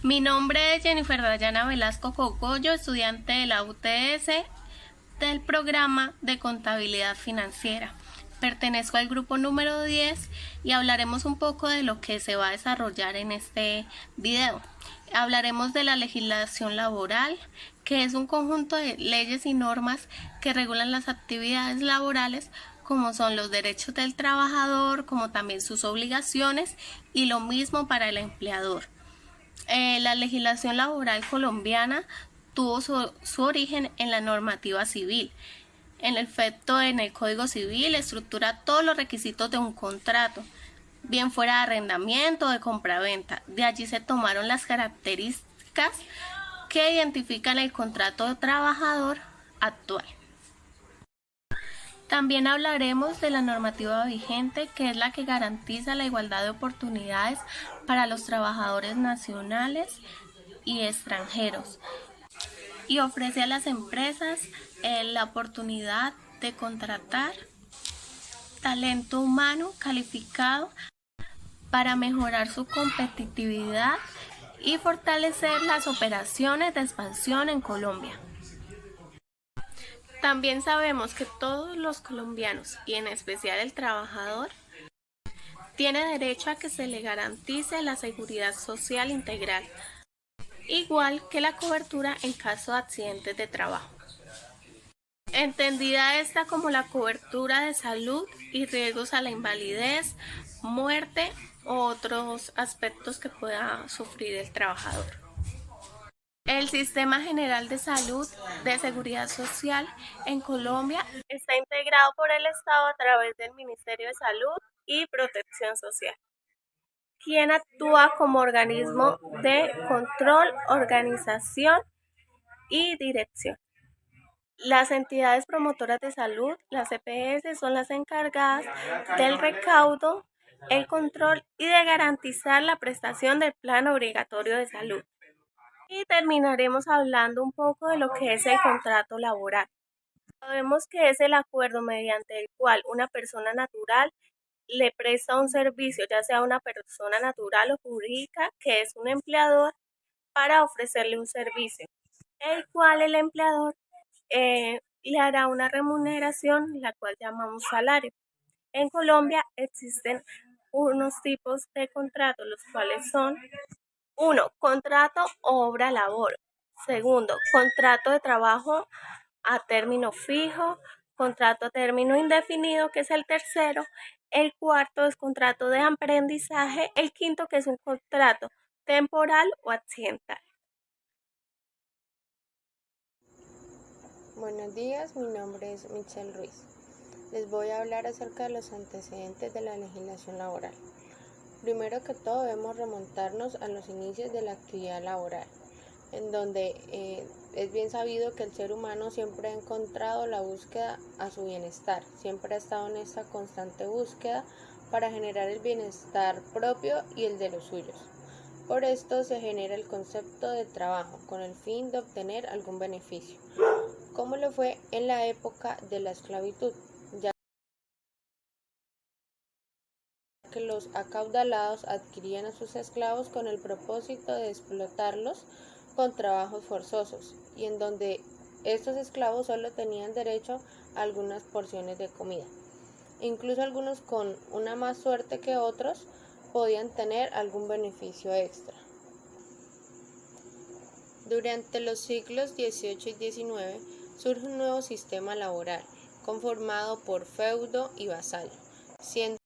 Mi nombre es Jennifer Dayana Velasco Cogollo, estudiante de la UTS del programa de Contabilidad Financiera. Pertenezco al grupo número 10 y hablaremos un poco de lo que se va a desarrollar en este video. Hablaremos de la legislación laboral, que es un conjunto de leyes y normas que regulan las actividades laborales, como son los derechos del trabajador, como también sus obligaciones, y lo mismo para el empleador. La legislación laboral colombiana tuvo su origen en la normativa civil. En efecto, en el Código Civil estructura todos los requisitos de un contrato, bien fuera de arrendamiento o de compraventa. De allí se tomaron las características que identifican el contrato de trabajador actual. También hablaremos de la normativa vigente, que es la que garantiza la igualdad de oportunidades para los trabajadores nacionales y extranjeros y ofrece a las empresas la oportunidad de contratar talento humano calificado para mejorar su competitividad y fortalecer las operaciones de expansión en Colombia. También sabemos que todos los colombianos, y en especial el trabajador, tiene derecho a que se le garantice la seguridad social integral, igual que la cobertura en caso de accidentes de trabajo. Entendida esta como la cobertura de salud y riesgos a la invalidez, muerte u otros aspectos que pueda sufrir el trabajador. El Sistema General de Salud de Seguridad Social en Colombia está integrado por el Estado a través del Ministerio de Salud y Protección Social, quien actúa como organismo de control, organización y dirección. Las entidades promotoras de salud, las EPS, son las encargadas del recaudo, el control y de garantizar la prestación del plan obligatorio de salud. Y terminaremos hablando un poco de lo que es el contrato laboral. Sabemos que es el acuerdo mediante el cual una persona natural le presta un servicio, ya sea una persona natural o jurídica, que es un empleador, para ofrecerle un servicio, el cual el empleador le hará una remuneración, la cual llamamos salario. En Colombia existen unos tipos de contratos, los cuales son: 1. Contrato obra-labor. Segundo, contrato de trabajo a término fijo. Contrato a término indefinido, que es el tercero. El cuarto es contrato de aprendizaje. El quinto, que es un contrato temporal o accidental. Buenos días, mi nombre es Michelle Ruiz. Les voy a hablar acerca de los antecedentes de la legislación laboral. Primero que todo debemos remontarnos a los inicios de la actividad laboral, en donde es bien sabido que el ser humano siempre ha encontrado la búsqueda a su bienestar, siempre ha estado en esta constante búsqueda para generar el bienestar propio y el de los suyos. Por esto se genera el concepto de trabajo con el fin de obtener algún beneficio, como lo fue en la época de la esclavitud, ya que los acaudalados adquirían a sus esclavos con el propósito de explotarlos con trabajos forzosos, y en donde estos esclavos solo tenían derecho a algunas porciones de comida. Incluso algunos, con una más suerte que otros, podían tener algún beneficio extra. Durante los siglos XVIII y XIX surge un nuevo sistema laboral, conformado por feudo y vasallo, siendo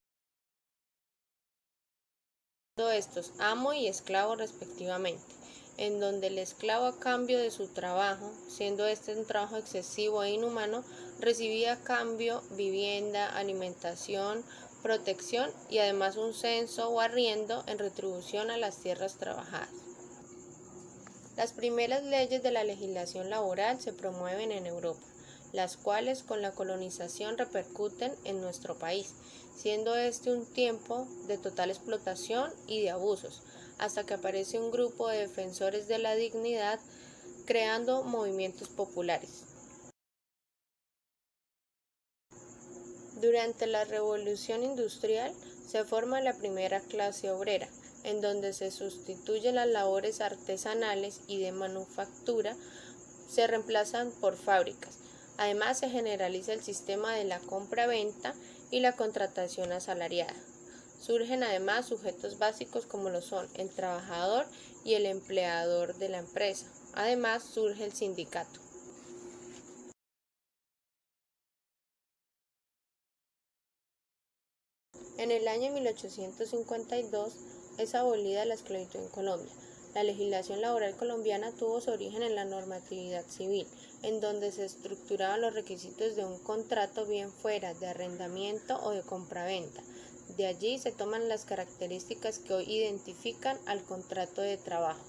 estos amo y esclavo respectivamente, en donde el esclavo, a cambio de su trabajo, siendo este un trabajo excesivo e inhumano, recibía a cambio vivienda, alimentación, protección y además un censo o arriendo en retribución a las tierras trabajadas. Las primeras leyes de la legislación laboral se promueven en Europa, las cuales con la colonización repercuten en nuestro país, siendo este un tiempo de total explotación y de abusos, hasta que aparece un grupo de defensores de la dignidad creando movimientos populares. Durante la Revolución Industrial se forma la primera clase obrera, en donde se sustituyen las labores artesanales y de manufactura, se reemplazan por fábricas. Además, se generaliza el sistema de la compra-venta y la contratación asalariada. Surgen además sujetos básicos como lo son el trabajador y el empleador de la empresa. Además, surge el sindicato. En el año 1852 es abolida la esclavitud en Colombia. La legislación laboral colombiana tuvo su origen en la normatividad civil, en donde se estructuraban los requisitos de un contrato, bien fuera de arrendamiento o de compraventa. De allí se toman las características que hoy identifican al contrato de trabajo.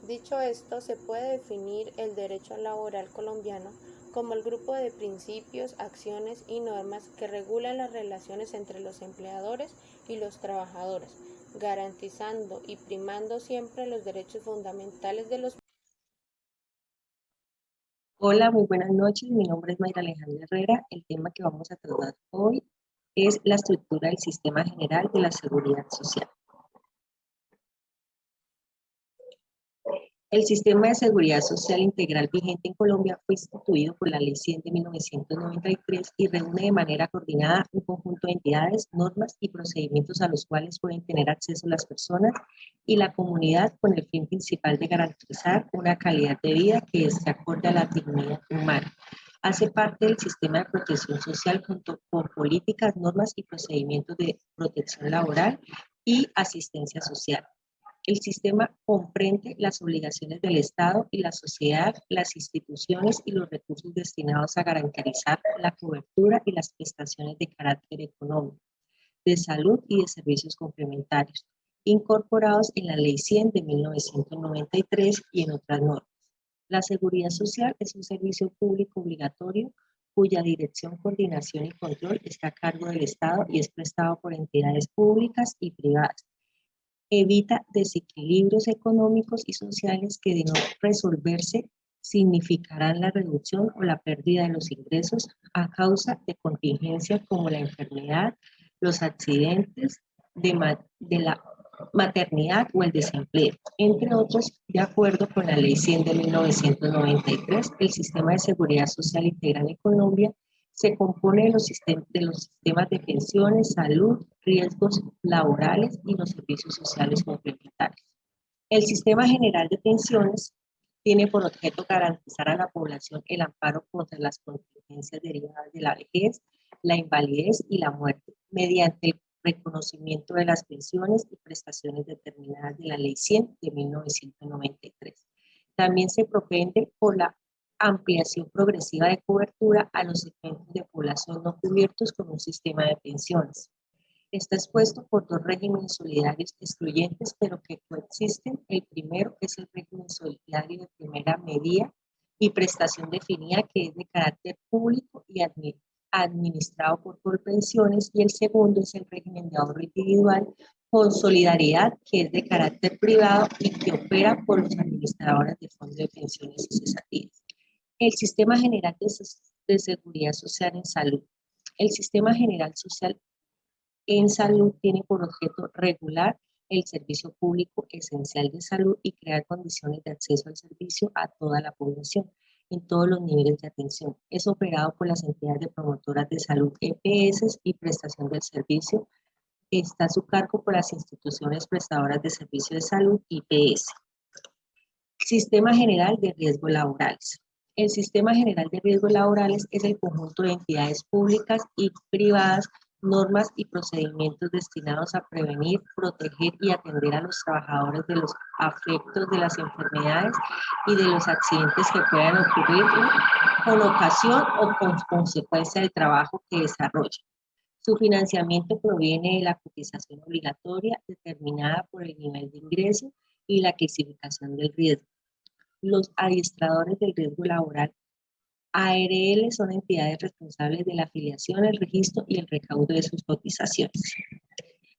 Dicho esto, se puede definir el derecho laboral colombiano como el grupo de principios, acciones y normas que regulan las relaciones entre los empleadores y los trabajadores, garantizando y primando siempre los derechos fundamentales de los. Hola, muy buenas noches. Mi nombre es Mayra Alejandra Herrera. El tema que vamos a tratar hoy es la estructura del Sistema General de la Seguridad Social. El Sistema de Seguridad Social Integral vigente en Colombia fue instituido por la Ley 100 de 1993 y reúne de manera coordinada un conjunto de entidades, normas y procedimientos a los cuales pueden tener acceso las personas y la comunidad con el fin principal de garantizar una calidad de vida que esté acorde a la dignidad humana. Hace parte del sistema de protección social junto con políticas, normas y procedimientos de protección laboral y asistencia social. El sistema comprende las obligaciones del Estado y la sociedad, las instituciones y los recursos destinados a garantizar la cobertura y las prestaciones de carácter económico, de salud y de servicios complementarios, incorporados en la Ley 100 de 1993 y en otras normas. La seguridad social es un servicio público obligatorio cuya dirección, coordinación y control está a cargo del Estado y es prestado por entidades públicas y privadas. Evita desequilibrios económicos y sociales que de no resolverse significarán la reducción o la pérdida de los ingresos a causa de contingencias como la enfermedad, los accidentes de la maternidad o el desempleo, entre otros, de acuerdo con la Ley 100 de 1993, el Sistema de Seguridad Social Integral en Colombia se compone de los sistemas de pensiones, salud, riesgos laborales y los servicios sociales complementarios. El Sistema General de Pensiones tiene por objeto garantizar a la población el amparo contra las contingencias derivadas de la vejez, la invalidez y la muerte, mediante el reconocimiento de las pensiones y prestaciones determinadas de la Ley 100 de 1993. También se propende por la ampliación progresiva de cobertura a los segmentos de población no cubiertos con un sistema de pensiones. Está expuesto por dos regímenes solidarios excluyentes, pero que coexisten. El primero es el régimen solidario de primera medida y prestación definida, que es de carácter público y administrado por Colpensiones, y el segundo es el régimen de ahorro individual con solidaridad, que es de carácter privado y que opera por los administradores de fondos de pensiones y cesativas. El Sistema General de Seguridad Social en Salud. El Sistema General Social en Salud tiene por objeto regular el servicio público esencial de salud y crear condiciones de acceso al servicio a toda la población en todos los niveles de atención. Es operado por las entidades de promotoras de salud EPS y prestación del servicio. Está a su cargo por las instituciones prestadoras de servicio de salud IPS. Sistema General de Riesgos Laborales. El Sistema General de Riesgos Laborales es el conjunto de entidades públicas y privadas, normas y procedimientos destinados a prevenir, proteger y atender a los trabajadores de los efectos de las enfermedades y de los accidentes que puedan ocurrir con ocasión o con consecuencia del trabajo que desarrollan. Su financiamiento proviene de la cotización obligatoria determinada por el nivel de ingreso y la clasificación del riesgo. Los administradores del riesgo laboral, ARL, son entidades responsables de la afiliación, el registro y el recaudo de sus cotizaciones.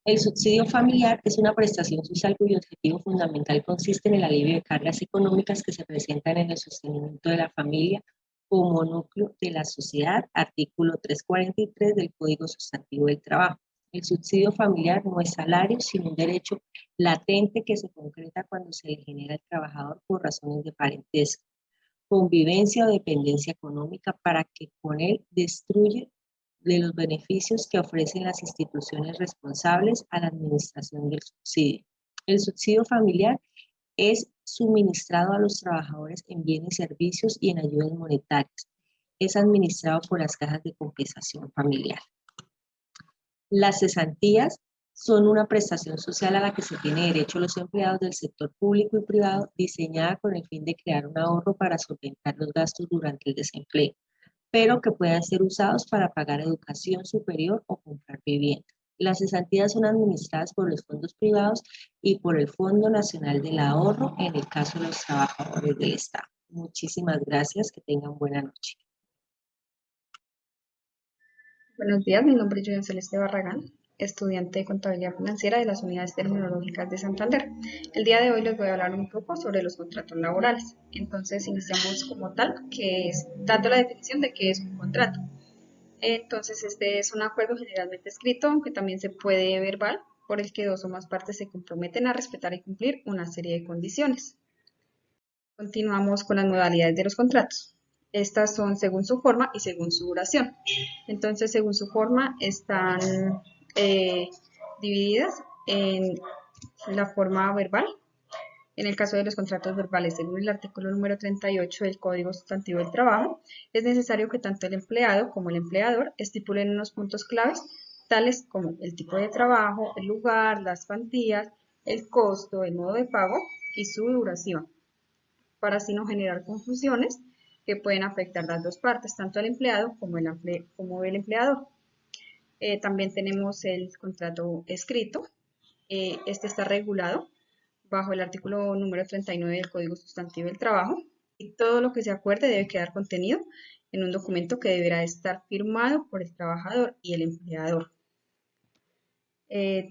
El subsidio familiar es una prestación social cuyo objetivo fundamental consiste en el alivio de cargas económicas que se presentan en el sostenimiento de la familia como núcleo de la sociedad, artículo 343 del Código Sustantivo del Trabajo. El subsidio familiar no es salario, sino un derecho latente que se concreta cuando se le genera al trabajador por razones de parentesco, convivencia o dependencia económica para que con él destruye de los beneficios que ofrecen las instituciones responsables a la administración del subsidio. El subsidio familiar es suministrado a los trabajadores en bienes, servicios y en ayudas monetarias. Es administrado por las cajas de compensación familiar. Las cesantías son una prestación social a la que se tiene derecho los empleados del sector público y privado, diseñada con el fin de crear un ahorro para solventar los gastos durante el desempleo, pero que puedan ser usados para pagar educación superior o comprar vivienda. Las cesantías son administradas por los fondos privados y por el Fondo Nacional del Ahorro en el caso de los trabajadores del Estado. Muchísimas gracias, que tengan buena noche. Buenos días, mi nombre es Julián Celeste Barragán, estudiante de Contabilidad Financiera de las Unidades Tecnológicas de Santander. El día de hoy les voy a hablar un poco sobre los contratos laborales. Entonces, iniciamos como tal, que es dando la definición de qué es un contrato. Entonces, este es un acuerdo generalmente escrito, aunque también se puede verbal, por el que dos o más partes se comprometen a respetar y cumplir una serie de condiciones. Continuamos con las modalidades de los contratos. Estas son según su forma y según su duración. Entonces, según su forma, están divididas en la forma verbal. En el caso de los contratos verbales, según el artículo número 38 del Código Sustantivo del Trabajo, es necesario que tanto el empleado como el empleador estipulen unos puntos claves, tales como el tipo de trabajo, el lugar, las cuantías, el costo, el modo de pago y su duración, para así no generar confusiones que pueden afectar las dos partes, tanto al empleado como el empleador. También tenemos el contrato escrito. Este está regulado bajo el artículo número 39 del Código Sustantivo del Trabajo, y todo lo que se acuerde debe quedar contenido en un documento que deberá estar firmado por el trabajador y el empleador.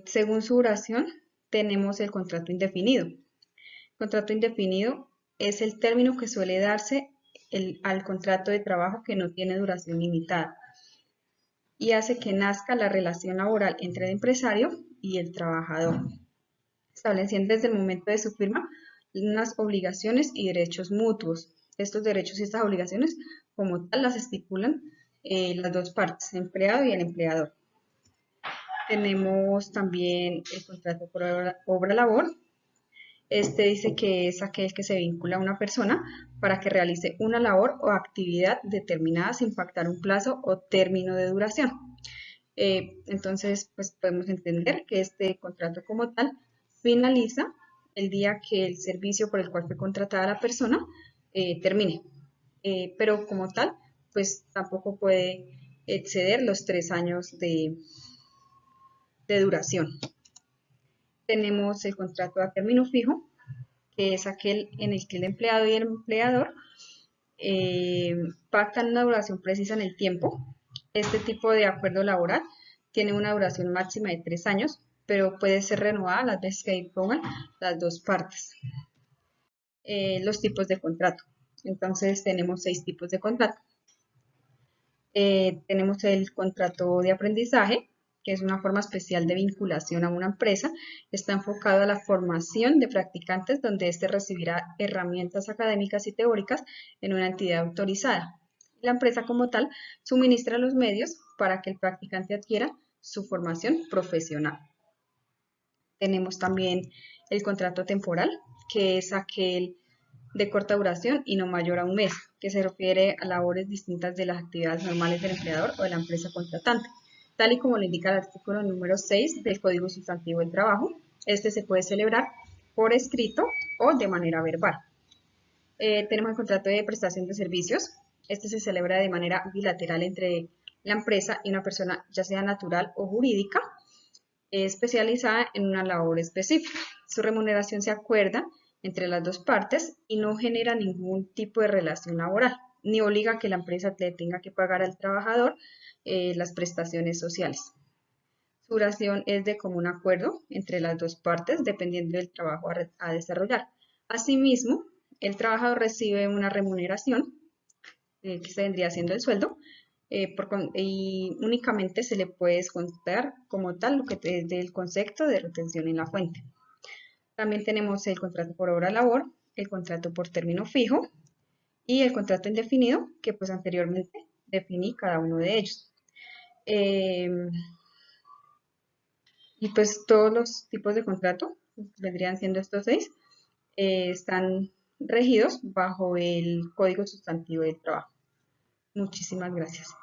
Según su duración, tenemos el contrato indefinido. El contrato indefinido es el término que suele darse al contrato de trabajo que no tiene duración limitada y hace que nazca la relación laboral entre el empresario y el trabajador, estableciendo desde el momento de su firma unas obligaciones y derechos mutuos. Estos derechos y estas obligaciones, como tal, las estipulan las dos partes, el empleado y el empleador. Tenemos también el contrato por obra-labor. Este dice que es aquel que se vincula a una persona para que realice una labor o actividad determinada sin pactar un plazo o término de duración. Entonces, pues podemos entender que este contrato como tal finaliza el día que el servicio por el cual fue contratada la persona termine. Pero como tal, pues tampoco puede exceder los 3 años de duración. Tenemos el contrato a término fijo, que es aquel en el que el empleado y el empleador pactan una duración precisa en el tiempo. Este tipo de acuerdo laboral tiene una duración máxima de 3 años, pero puede ser renovada las veces que dispongan las dos partes. Los tipos de contrato. Entonces tenemos 6 tipos de contrato. Tenemos el contrato de aprendizaje, que es una forma especial de vinculación a una empresa. Está enfocado a la formación de practicantes, donde éste recibirá herramientas académicas y teóricas en una entidad autorizada. La empresa como tal suministra los medios para que el practicante adquiera su formación profesional. Tenemos también el contrato temporal, que es aquel de corta duración y no mayor a un mes, que se refiere a labores distintas de las actividades normales del empleador o de la empresa contratante. Tal y como lo indica el artículo número 6 del Código Sustantivo del Trabajo, este se puede celebrar por escrito o de manera verbal. Tenemos el contrato de prestación de servicios. Este se celebra de manera bilateral entre la empresa y una persona, ya sea natural o jurídica, especializada en una labor específica. Su remuneración se acuerda entre las dos partes y no genera ningún tipo de relación laboral, ni obliga a que la empresa le tenga que pagar al trabajador las prestaciones sociales. Su duración es de común acuerdo entre las dos partes, dependiendo del trabajo a desarrollar. Asimismo, el trabajador recibe una remuneración, que se vendría siendo el sueldo, y únicamente se le puede descontar como tal lo que es del concepto de retención en la fuente. También tenemos el contrato por obra labor, el contrato por término fijo y el contrato indefinido, que pues anteriormente definí cada uno de ellos. Y pues todos los tipos de contrato, vendrían siendo estos 6, están regidos bajo el Código Sustantivo del Trabajo. Muchísimas gracias.